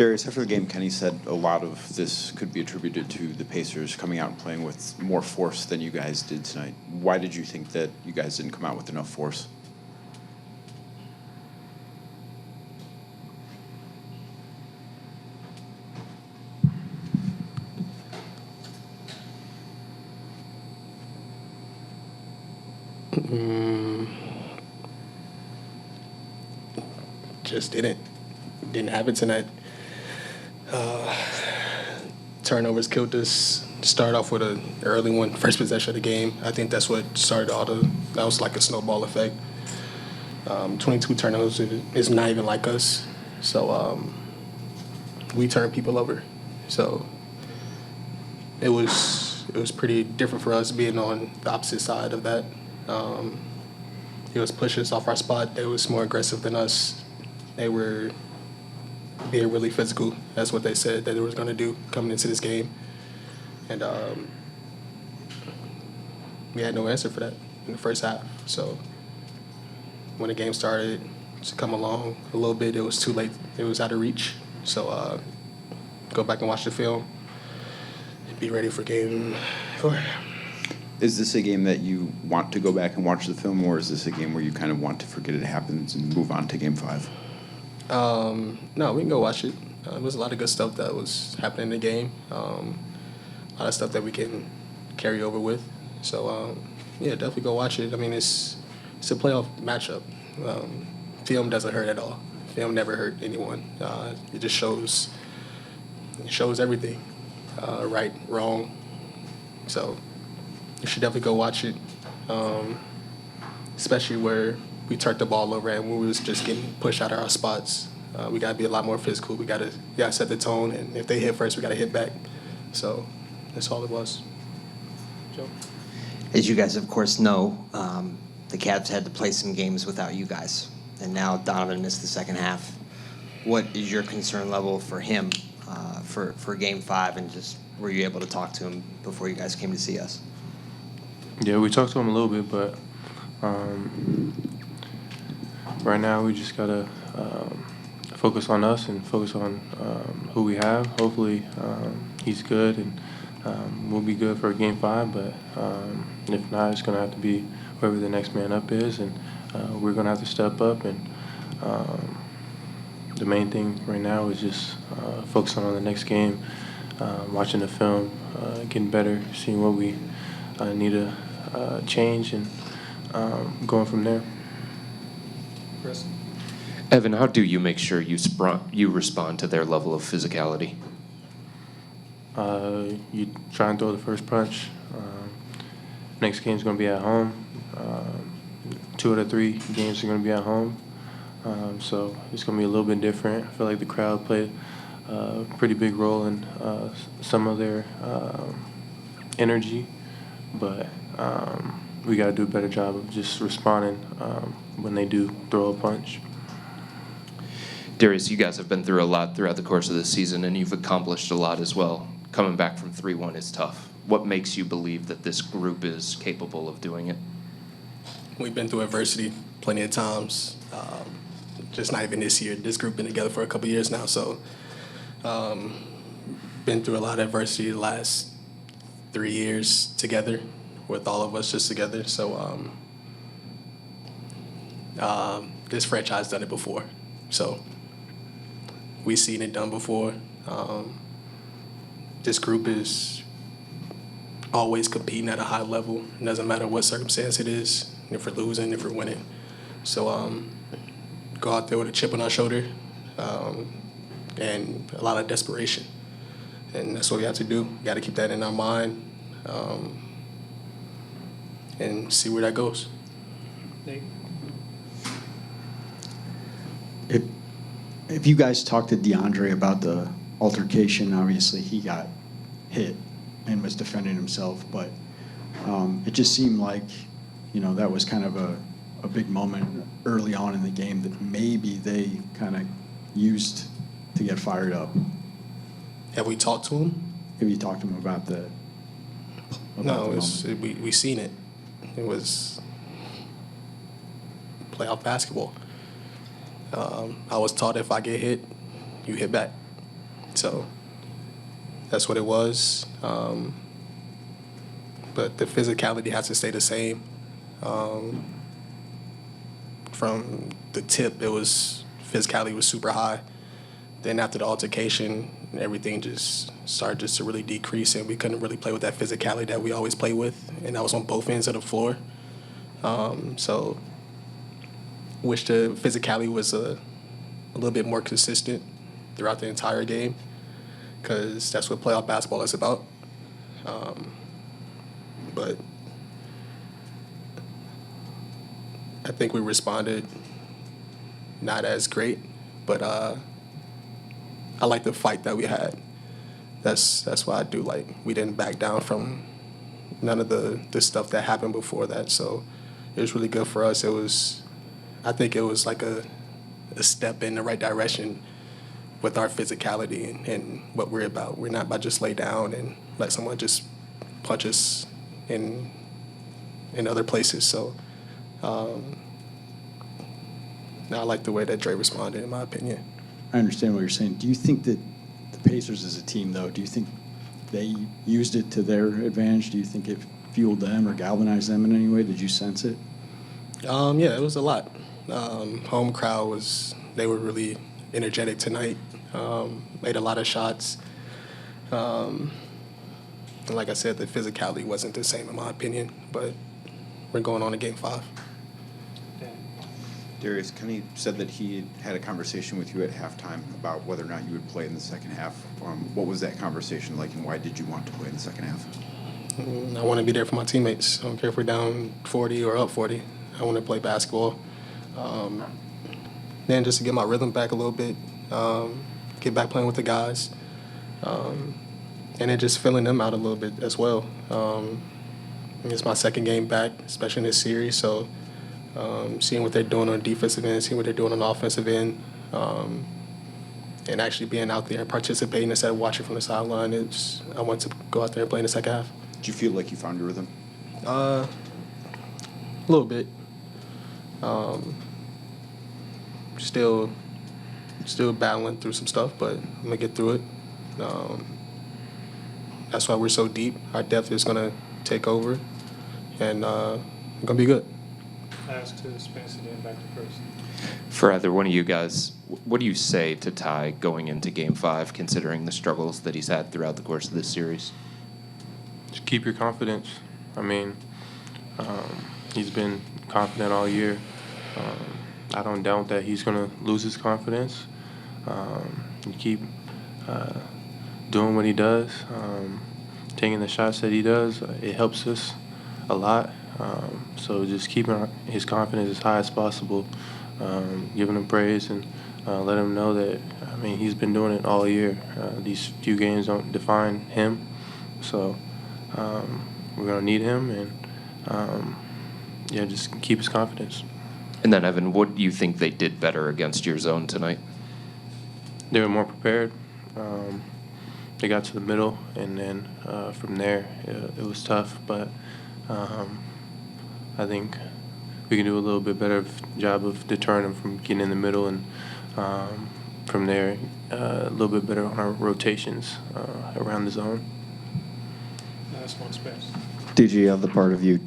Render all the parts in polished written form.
Darius, after the game, Kenny said a lot of this could be attributed to the Pacers coming out and playing with more force than you guys did tonight. Why did you think that you guys didn't come out with enough force? Just didn't have it tonight. Turnovers killed us. Started off with an early one, first possession of the game. I think that's what started that was like a snowball effect. 22 turnovers is not even like us. So we turn people over. So it was pretty different for us being on the opposite side of that. It was pushing us off our spot. They was more aggressive than us. They were being really physical. That's what they said that they was going to do coming into this game. And we had no answer for that in the first half. So when the game started to come along a little bit, it was too late. It was out of reach. So go back and watch the film and be ready for game 4. Is this a game that you want to go back and watch the film, or is this a game where you kind of want to forget it happens and move on to game 5? No, we can go watch it. There was a lot of good stuff that was happening in the game. A lot of stuff that we can carry over with. So, yeah, definitely go watch it. I mean, it's a playoff matchup. Film doesn't hurt at all. Film never hurt anyone. It just shows everything, right, wrong. So you should definitely go watch it, especially where we turned the ball over and we was just getting pushed out of our spots. We got to be a lot more physical. We got to set the tone, and if they hit first, we got to hit back. So that's all it was. Joe? As you guys, of course, know, the Cavs had to play some games without you guys, and now Donovan missed the second half. What is your concern level for him for Game 5, and just were you able to talk to him before you guys came to see us? Yeah, we talked to him a little bit, but right now we just got to focus on us and focus on who we have. Hopefully he's good and we'll be good for Game 5, but if not, it's going to have to be whoever the next man up is, and we're going to have to step up. And the main thing right now is just focusing on the next game, watching the film, getting better, seeing what we need to change, and going from there. Chris? Evan, how do you make sure you respond to their level of physicality? You try and throw the first punch. Next game's going to be at home. 2 out of 3 games are going to be at home. So it's going to be a little bit different. I feel like the crowd played a pretty big role in some of their energy, but we got to do a better job of just responding when they do throw a punch. Darius, you guys have been through a lot throughout the course of this season, and you've accomplished a lot as well. Coming back from 3-1 is tough. What makes you believe that this group is capable of doing it? We've been through adversity plenty of times. Just not even this year. This group been together for a couple years now, so been through a lot of adversity the last 3 years together, with all of us just together. So this franchise done it before, so we've seen it done before. This group is always competing at a high level. It doesn't matter what circumstance it is, if we're losing, if we're winning. So go out there with a chip on our shoulder and a lot of desperation. And that's what we have to do. We got to keep that in our mind and see where that goes. If you guys talked to DeAndre about the altercation, obviously he got hit and was defending himself, but it just seemed like, that was kind of a big moment early on in the game that maybe they kind of used to get fired up. Have we talked to him? Have you talked to him about the we seen it. It was playoff basketball. I was taught if I get hit, you hit back. So that's what it was. But the physicality has to stay the same. From the tip, physicality was super high. Then after the altercation, everything just started to really decrease, and we couldn't really play with that physicality that we always play with, and that was on both ends of the floor. So wish the physicality was a little bit more consistent throughout the entire game, because that's what playoff basketball is about. But I think we responded not as great, but I like the fight that we had. That's why I do like we didn't back down from none of the stuff that happened before that. So it was really good for us. I think it was like a step in the right direction with our physicality and what we're about. We're not about to just lay down and let someone just punch us in other places. So I like the way that Dre responded, in my opinion. I understand what you're saying. Do you think that the Pacers as a team, though, do you think they used it to their advantage? Do you think it fueled them or galvanized them in any way? Did you sense it? Yeah, it was a lot. Home crowd they were really energetic tonight. Made a lot of shots. And like I said, the physicality wasn't the same in my opinion, but we're going on to Game 5. Darius, Kenny said that he had a conversation with you at halftime about whether or not you would play in the second half. What was that conversation like, and why did you want to play in the second half? I want to be there for my teammates. I don't care if we're down 40 or up 40. I want to play basketball. Then just to get my rhythm back a little bit, get back playing with the guys, and then just filling them out a little bit as well. It's my second game back, especially in this series, so seeing what they're doing on the defensive end, seeing what they're doing on the offensive end, and actually being out there and participating instead of watching from the sideline, I want to go out there and play in the second half. Did you feel like you found your rhythm? A little bit. Still battling through some stuff, but I'm gonna get through it. That's why we're so deep. Our depth is gonna take over, and it's gonna be good. Pass to Spencer, then back to first. For either one of you guys, what do you say to Ty going into Game 5, considering the struggles that he's had throughout the course of this series? Just keep your confidence. I mean, he's been confident all year. I don't doubt that he's going to lose his confidence. You keep doing what he does, taking the shots that he does. It helps us a lot. So just keeping his confidence as high as possible, giving him praise, and let him know that, I mean, he's been doing it all year. These few games don't define him. So we're going to need him, and just keep his confidence. And then, Evan, what do you think they did better against your zone tonight? They were more prepared. They got to the middle, and then from there, it was tough. But I think we can do a little bit better job of deterring them from getting in the middle, and from there, a little bit better on our rotations around the zone. Last one, Spence. DG, of the part of you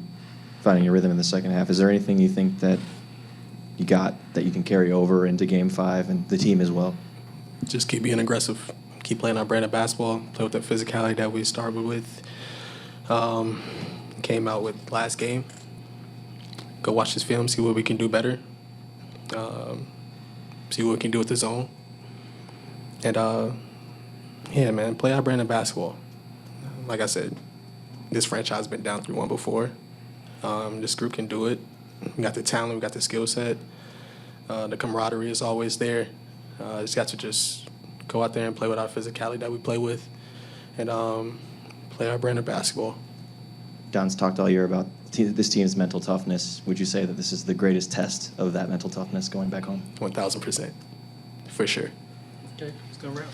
finding your rhythm in the second half, is there anything you think that you got that you can carry over into Game 5 and the team as well? Just keep being aggressive, keep playing our brand of basketball, play with the physicality that we started with, came out with last game. Go watch this film, see what we can do better, see what we can do with the zone. And, man, play our brand of basketball. Like I said, this franchise has been down 3-1 before. This group can do it. We got the talent, we got the skill set. The camaraderie is always there. Just got to just go out there and play with our physicality that we play with, and play our brand of basketball. Don's talked all year about this team's mental toughness. Would you say that this is the greatest test of that mental toughness going back home? 1,000%, for sure. Okay, let's go around.